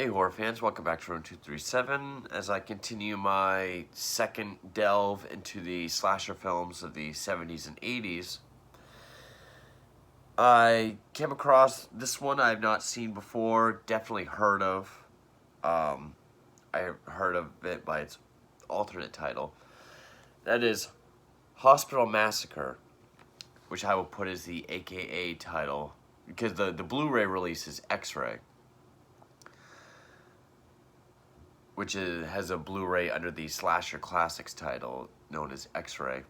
Hey horror fans, welcome back to Room 237 as I continue my second delve into the slasher films of the 70s and 80s. I came across this one I have not seen before, definitely heard of. I heard of it by its alternate title. That is Hospital Massacre, which I will put as the AKA title because the Blu-ray release is X-Ray, which has a Blu-ray under the Slasher Classics title known as X-Ray.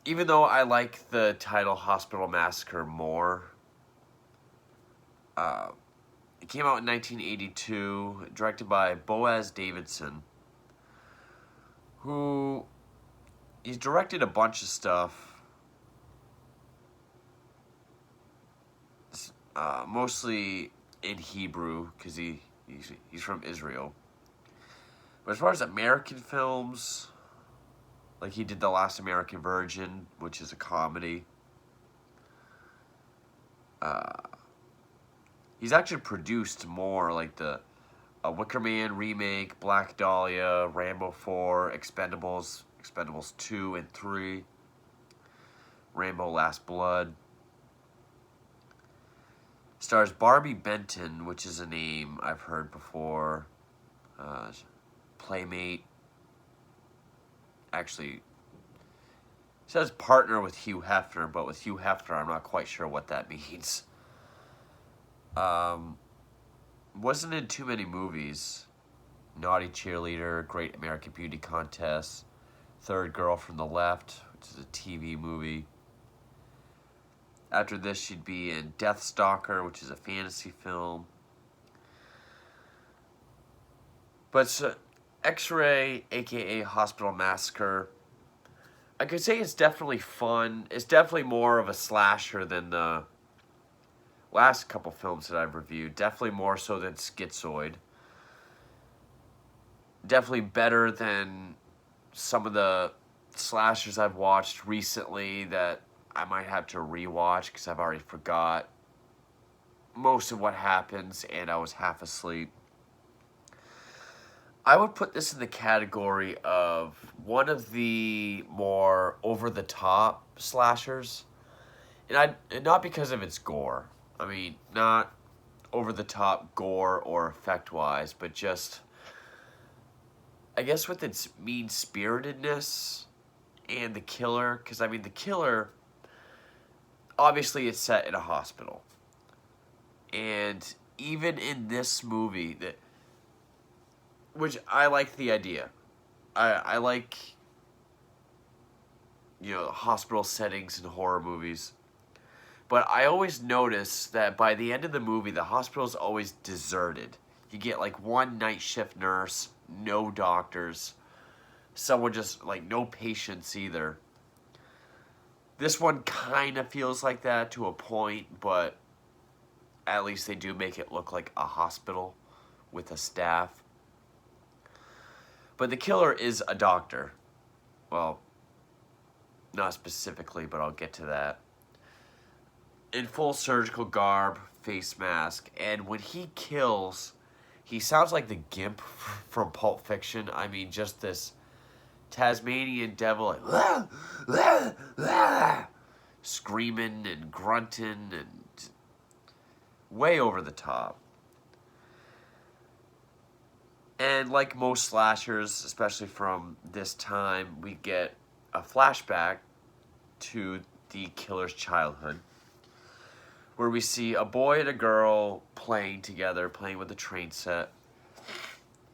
Even though I like the title Hospital Massacre more, it came out in 1982, directed by Boaz Davidson, who he's directed a bunch of stuff, mostly in Hebrew because he's from Israel. But as far as American films, like he did The Last American Virgin, which is a comedy. He's actually produced more, like the Wicker Man remake, Black Dahlia, Rambo 4, Expendables 2 and 3, Rambo Last Blood. Stars Barbie Benton, which is a name I've heard before. Playmate. Actually, it says partner with Hugh Hefner, but with Hugh Hefner, I'm not quite sure what that means. Wasn't in too many movies. Naughty Cheerleader, Great American Beauty Contest, Third Girl from the Left, which is a TV movie. After this, she'd be in Death Stalker, which is a fantasy film. But X-Ray, aka Hospital Massacre, I could say it's definitely fun. It's definitely more of a slasher than the last couple films that I've reviewed. Definitely more so than Schizoid. Definitely better than some of the slashers I've watched recently that I might have to rewatch because I've already forgot most of what happens and I was half asleep. I would put this in the category of one of the more over-the-top slashers. And not because of its gore. I mean, not over-the-top gore or effect-wise, but just, I guess with its mean-spiritedness and the killer. Because, I mean, the killer, obviously it's set in a hospital. And even in this movie, which I like the idea. I like, hospital settings in horror movies. But I always notice that by the end of the movie, the hospital's always deserted. You get like one night shift nurse, no doctors, someone just like no patients either. This one kind of feels like that to a point, but at least they do make it look like a hospital with a staff. But the killer is a doctor. Well, not specifically, but I'll get to that. In full surgical garb, face mask, and when he kills, he sounds like the Gimp from Pulp Fiction. I mean, just this Tasmanian devil, like, "Wah, wah, wah," screaming and grunting and way over the top. And like most slashers, especially from this time, we get a flashback to the killer's childhood, where we see a boy and a girl playing together, playing with a train set.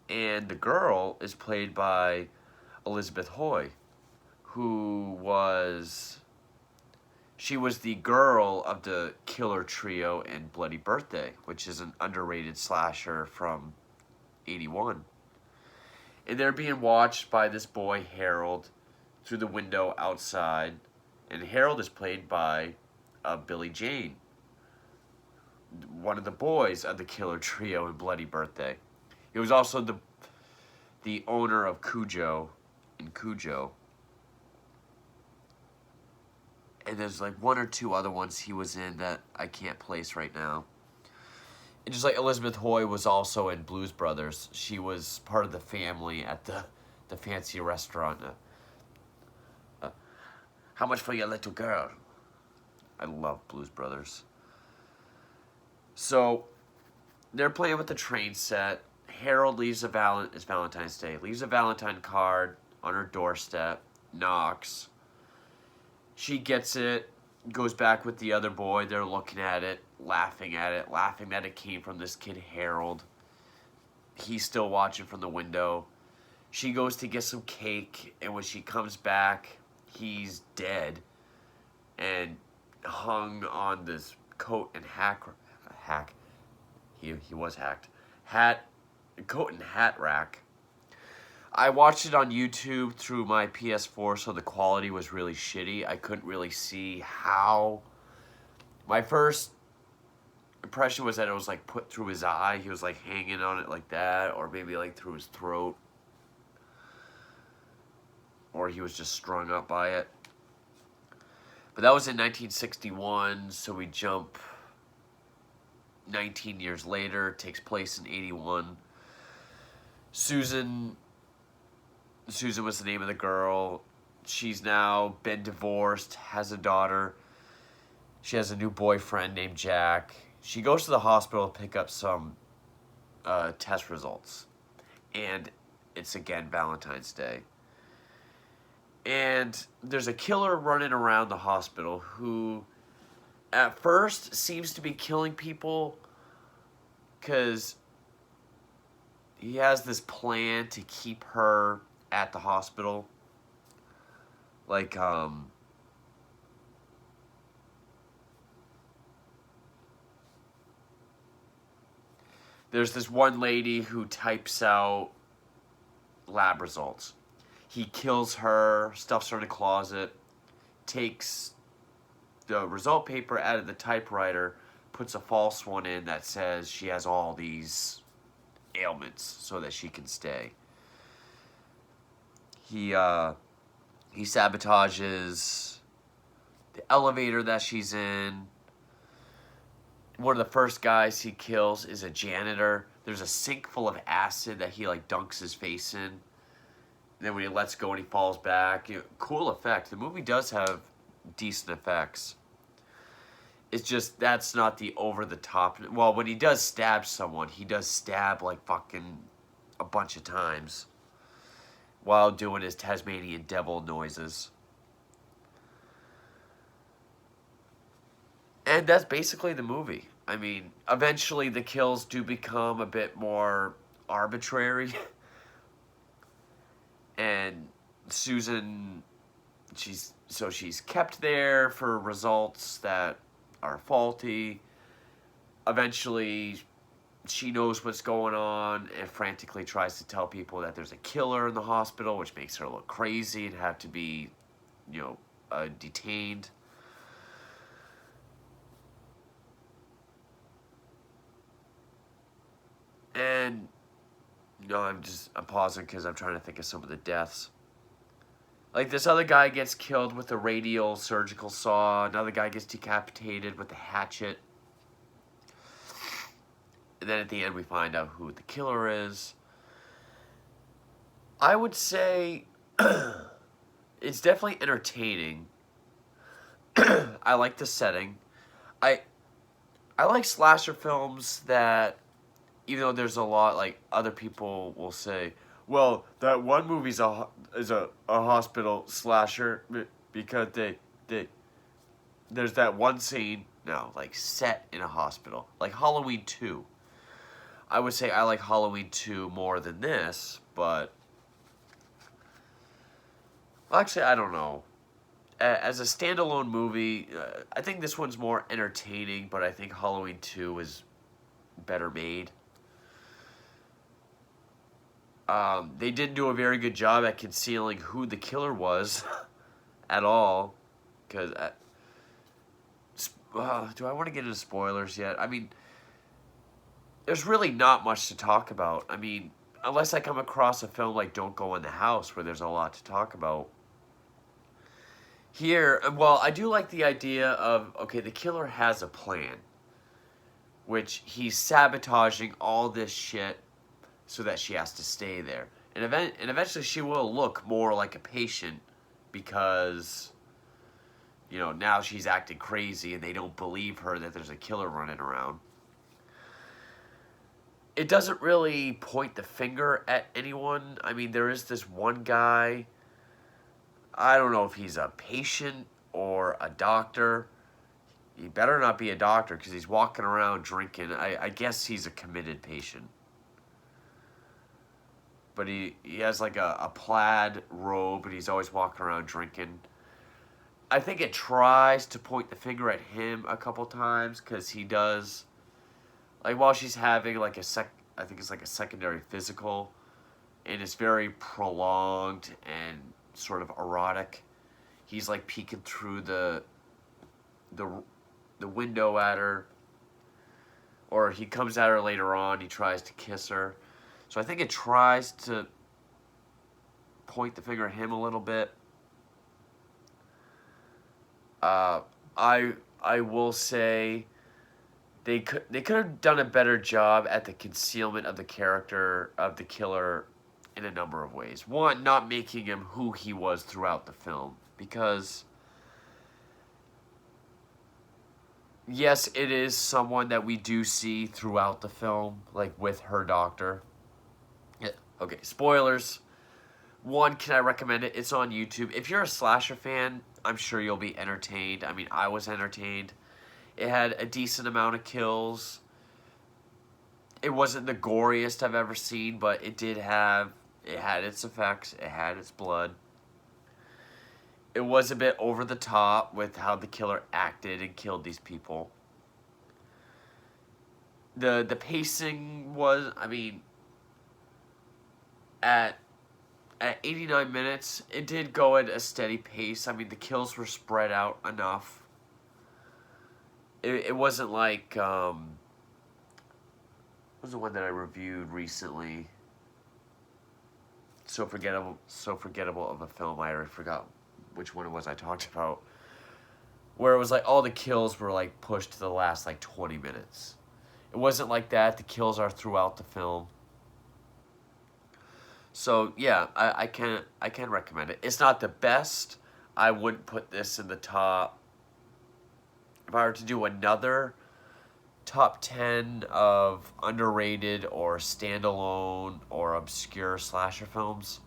And the girl is played by Elizabeth Hoy, she was the girl of the killer trio in Bloody Birthday, which is an underrated slasher from 81. And they're being watched by this boy, Harold, through the window outside. And Harold is played by Billy Jane, one of the boys of the killer trio in Bloody Birthday. He was also the owner of Cujo in Cujo. And there's like one or two other ones he was in that I can't place right now. just like Elizabeth Hoy was also in Blues Brothers. She was part of the family at the fancy restaurant. Uh, how much for your little girl? I love Blues Brothers. So they're playing with the train set. Harold leaves it's Valentine's Day. Leaves a Valentine card on her doorstep. Knocks. She gets it. Goes back with the other boy. They're looking at it, laughing that it came from this kid Harold. He's still watching from the window. She goes to get some cake, and when she comes back, he's dead and hung on this coat and hack. He was hacked. Coat and hat rack. I watched it on YouTube through my PS4, so the quality was really shitty. I couldn't really see how. My first impression was that it was like put through his eye. He was like hanging on it like that, or maybe like through his throat, or he was just strung up by it. But that was in 1961, so we jump 19 years later. It takes place in 81. Susan was the name of the girl. She's now been divorced, has a daughter. She has a new boyfriend named Jack. She goes to the hospital to pick up some test results. And it's again Valentine's Day. And there's a killer running around the hospital who at first seems to be killing people because he has this plan to keep her at the hospital. Like, there's this one lady who types out lab results. He kills her, stuffs her in a closet, takes the result paper out of the typewriter, puts a false one in that says she has all these ailments so that she can stay. He sabotages the elevator that she's in. One of the first guys he kills is a janitor. There's a sink full of acid that he like dunks his face in. And then when he lets go and he falls back, cool effect. The movie does have decent effects. It's just that's not the over the top. Well, when he does stab someone, he does stab like fucking a bunch of times while doing his Tasmanian devil noises. And that's basically the movie. I mean, eventually the kills do become a bit more arbitrary. And Susan, she's kept there for results that are faulty. Eventually, she knows what's going on and frantically tries to tell people that there's a killer in the hospital, which makes her look crazy and have to be, detained. And, I'm pausing because I'm trying to think of some of the deaths. Like, this other guy gets killed with a radial surgical saw. Another guy gets decapitated with a hatchet. And then at the end, we find out who the killer is. I would say it's definitely entertaining. I like the setting. I like slasher films that, even though there's a lot, like, other people will say, well, that one movie's a hospital slasher because there's that one scene, set in a hospital. Like Halloween 2. I would say I like Halloween 2 more than this, but actually, I don't know. As a standalone movie, I think this one's more entertaining, but I think Halloween 2 is better made. They didn't do a very good job at concealing who the killer was at all. Because, do I want to get into spoilers yet? I mean, there's really not much to talk about. I mean, unless I come across a film like Don't Go in the House, where there's a lot to talk about. Here, well, I do like the idea of, okay, the killer has a plan. which he's sabotaging all this shit so that she has to stay there. And eventually she will look more like a patient because, you know, now she's acting crazy and they don't believe her that there's a killer running around. It doesn't really point the finger at anyone. I mean, there is this one guy. I don't know if he's a patient or a doctor. He better not be a doctor because he's walking around drinking. I guess he's a committed patient. But he has like a plaid robe and he's always walking around drinking. I think it tries to point the finger at him a couple times because he does, like, while she's having like I think it's like a secondary physical, and it's very prolonged and sort of erotic. He's like peeking through the window at her, or he comes at her later on. He tries to kiss her, so I think it tries to point the finger at him a little bit. I will say they could have done a better job at the concealment of the character of the killer in a number of ways. One, not making him who he was throughout the film, because yes, it is someone that we do see throughout the film, like with her doctor. Yeah. Okay, spoilers. One, can I recommend it? It's on YouTube. If you're a slasher fan, I'm sure you'll be entertained. I mean, I was entertained. It had a decent amount of kills. It wasn't the goriest I've ever seen, but it had its effects. It had its blood. It was a bit over the top with how the killer acted and killed these people. The pacing was, I mean, at 89 minutes, it did go at a steady pace. I mean, the kills were spread out enough. It wasn't like, what was the one that I reviewed recently? So forgettable of a film. I already forgot which one it was I talked about. Where it was like all the kills were like pushed to the last like 20 minutes. It wasn't like that. The kills are throughout the film. So yeah, I can recommend it. It's not the best. I wouldn't put this in the top. If I were to do another top 10 of underrated or standalone or obscure slasher films,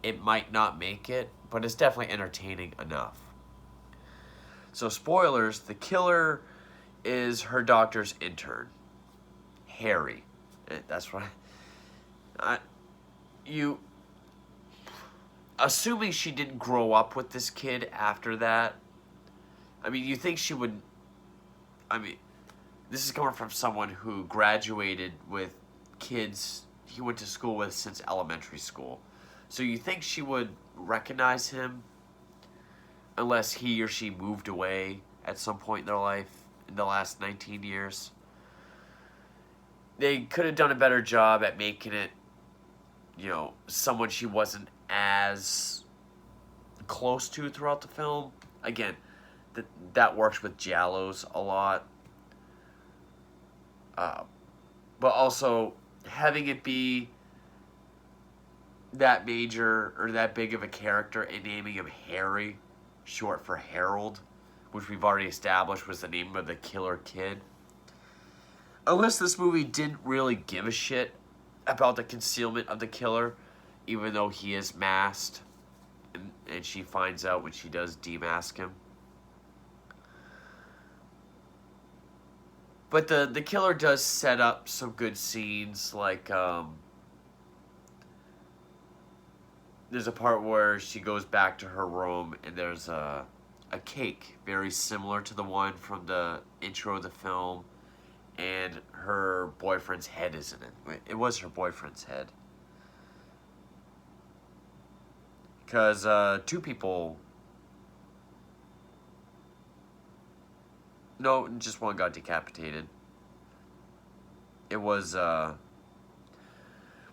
it might not make it, but it's definitely entertaining enough. So spoilers, the killer is her doctor's intern, Harry. That's right. Assuming she didn't grow up with this kid after that, I mean, you think she would, I mean, this is coming from someone who graduated with kids he went to school with since elementary school. So you think she would recognize him unless he or she moved away at some point in their life in the last 19 years. They could have done a better job at making it, you know, someone she wasn't as close to throughout the film. Again, that works with giallos a lot. But also, having it be that major or that big of a character and naming him Harry, short for Harold, which we've already established was the name of the killer kid. Unless this movie didn't really give a shit about the concealment of the killer, even though he is masked, and she finds out when she does demask him. But the killer does set up some good scenes, like, there's a part where she goes back to her room and there's a cake very similar to the one from the intro of the film, and her boyfriend's head is in it. It was her boyfriend's head. Because two people... No, just one got decapitated. It was, well,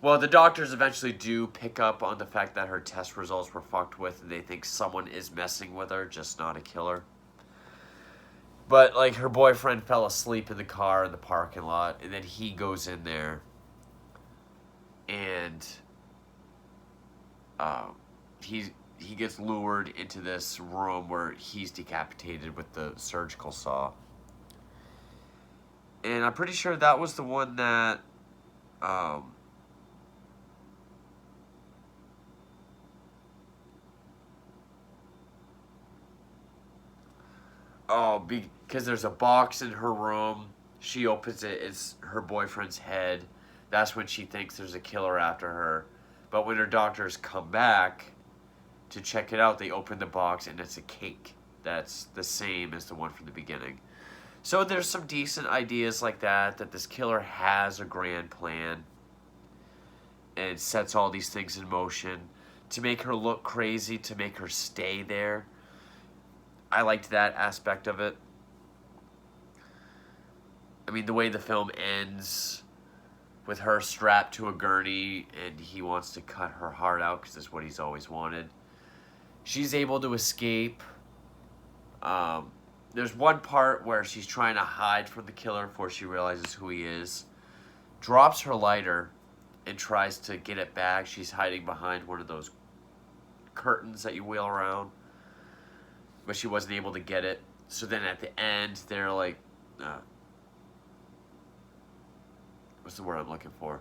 the doctors eventually do pick up on the fact that her test results were fucked with, and they think someone is messing with her, just not a killer. But like her boyfriend fell asleep in the car in the parking lot, and then he goes in there, and um, he gets lured into this room where he's decapitated with the surgical saw. And I'm pretty sure that was the one that um, oh, because there's a box in her room. She opens it. It's her boyfriend's head. That's when she thinks there's a killer after her. But when her doctors come back to check it out, they open the box and it's a cake. That's the same as the one from the beginning. So there's some decent ideas like that. That this killer has a grand plan and sets all these things in motion to make her look crazy, to make her stay there. I liked that aspect of it. I mean, the way the film ends with her strapped to a gurney and he wants to cut her heart out because that's what he's always wanted. She's able to escape. There's one part where she's trying to hide from the killer before she realizes who he is. Drops her lighter and tries to get it back. She's hiding behind one of those curtains that you wheel around. But she wasn't able to get it. So then at the end, they're like, what's the word I'm looking for?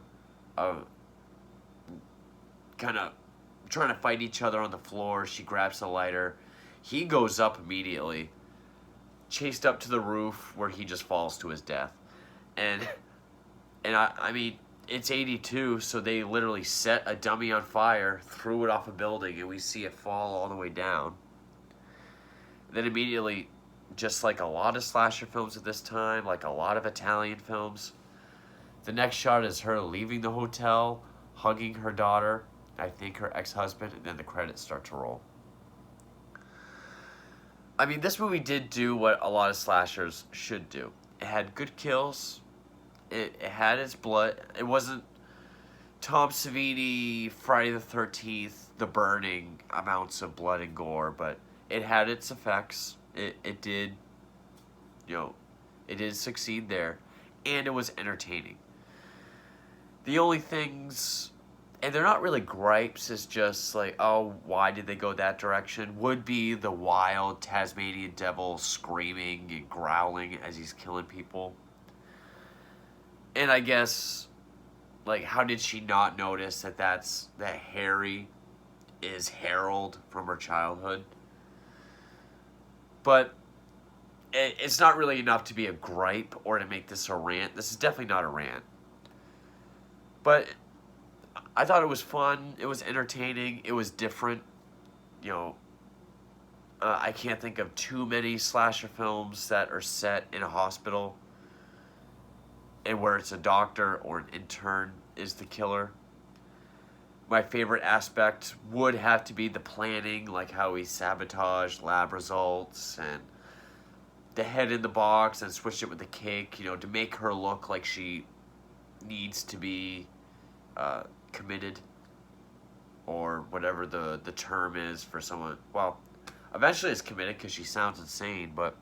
Kind of trying to fight each other on the floor. She grabs the lighter. He goes up immediately, chased up to the roof where he just falls to his death. And I mean, it's 82, so they literally set a dummy on fire, threw it off a building, and we see it fall all the way down. Then immediately, just like a lot of slasher films at this time, like a lot of Italian films, the next shot is her leaving the hotel, hugging her daughter, I think her ex-husband, and then the credits start to roll. I mean, this movie did do what a lot of slashers should do. It had good kills. It had its blood. It wasn't Tom Savini, Friday the 13th, The Burning amounts of blood and gore, but it had its effects. It did, it did succeed there, and it was entertaining. The only things, and they're not really gripes, it's just like, oh, why did they go that direction, would be the wild Tasmanian devil screaming and growling as he's killing people. And I guess, like, how did she not notice that Harry is Harold from her childhood? But it's not really enough to be a gripe or to make this a rant. This is definitely not a rant. But I thought it was fun. It was entertaining. It was different. I can't think of too many slasher films that are set in a hospital and where it's a doctor or an intern is the killer. My favorite aspect would have to be the planning, like how he sabotaged lab results and the head in the box and switched it with the cake, to make her look like she needs to be committed, or whatever the term is for someone. Well, eventually it's committed because she sounds insane, but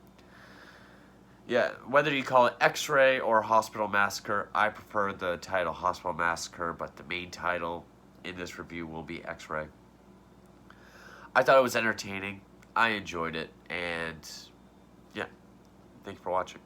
yeah, whether you call it X-Ray or Hospital Massacre, I prefer the title Hospital Massacre, but the main title in this review will be X-Ray. I thought it was entertaining. I enjoyed it, and yeah, thank you for watching.